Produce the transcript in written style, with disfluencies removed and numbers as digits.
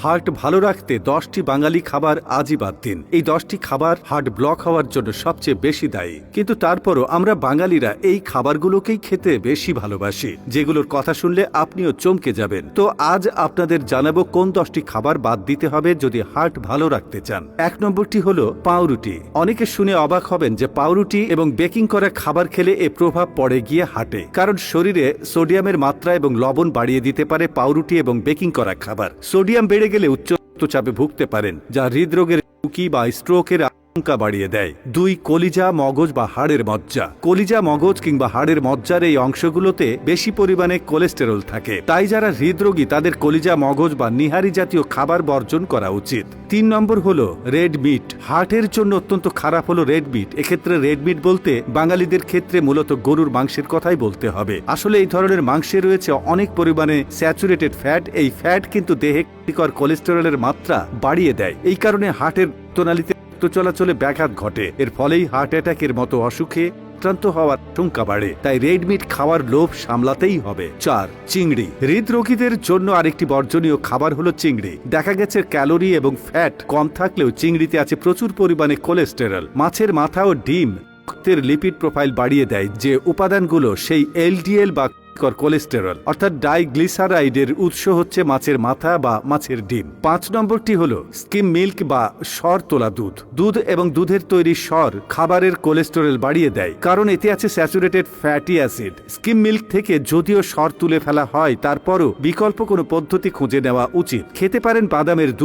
Heart ভালো রাখতে 10টি বাঙালি খাবার আজই বাদ দিন। এই 10টি খাবার হার্ট ব্লক হওয়ার জন্য সবচেয়ে বেশি দায়ী, কিন্তু তারপরও আমরা বাঙালিরা এই খাবারগুলোকেই খেতে বেশি ভালোবাসি, যেগুলোর কথা শুনলে আপনিও চমকে যাবেন। তো আজ আপনাদের জানাবো কোন 10টি খাবার বাদ দিতে হবে যদি হার্ট ভালো রাখতে চান। 1 নম্বরটি হলো পাউরুটি। অনেকে শুনে অবাক হবেন যে পাউরুটি এবং বেকিং করা খাবার খেলে এ প্রভাব পড়ে গিয়ে হার্টে, কারণ শরীরে সোডিয়ামের মাত্রা এবং লবণ বাড়িয়ে দিতে পারে পাউরুটি এবং বেকিং করা খাবার। সোডিয়াম বেড়ে গেলে উচ্চ রক্তচাপে ভুগতে পারেন, যা হৃদরোগের ঝুঁকি বা স্ট্রোকের আশঙ্কা বাড়িয়ে দেয়। 2. কলিজা, মগজ বা হাড়ের মজ্জা। কলিজা, মগজ কিংবা হাড়ের মজ্জার এই অংশগুলোতে বেশি পরিমাণে কোলেস্টেরল থাকে, তাই যারা হৃদরোগী তাদের কলিজা, মগজ বা নিহারি জাতীয় খাবার বর্জন করা উচিত। 3 নম্বর হলো রেড মিট। হার্টের জন্য অত্যন্ত খারাপ হলো রেড মিট। এক্ষেত্রে রেড মিট বলতে বাঙালিদের ক্ষেত্রে মূলত গরুর মাংসের কথাই বলতে হবে। আসলে এই ধরনের মাংসে রয়েছে অনেক পরিমাণে স্যাচুরেটেড ফ্যাট। এই ফ্যাট কিন্তু দেহে ক্ষতিকর কোলেস্টেরলের মাত্রা বাড়িয়ে দেয়। এই কারণে হার্টের রক্তনালীতে রক্ত চলাচলে ব্যাঘাত ঘটে, এর ফলেই হার্ট অ্যাটাকের মতো অসুখে আক্রান্ত হওয়ার আশঙ্কা বাড়ে। তাই রেড মিট খাওয়ার লোভ সামলাতেই হবে। 4. চিংড়ি। হৃদরোগীদের জন্য আরেকটি বর্জনীয় খাবার হলো চিংড়ি। দেখা গেছে ক্যালোরি এবং ফ্যাট কম থাকলেও চিংড়িতে আছে প্রচুর পরিমাণে কোলেস্টেরল। মাছের মাথা ও ডিম রক্তের লিপিড প্রোফাইল বাড়িয়ে দেয়, যে উপাদানগুলো সেই এলডিএল বা কোলেস্টেরল অর্থাৎ ডাইগ্লিসারাইডের উৎস হচ্ছে মাছের মাথা বা মাছের ডিম। 5 নম্বরটি হলো স্কিম মিল্ক বা সর তোলা দুধ। দুধ এবং দুধের তৈরি সর খাবারের কোলেস্টেরল বাড়িয়ে দেয়, কারণ এতে আছে saturated fatty acid. Scheme milk থেকে যদিও সর তুলে ফেলা হয়, তারপরও বিকল্প কোনো পদ্ধতি খুঁজে নেওয়া উচিত। খেতে পারেন বাদামের দুধ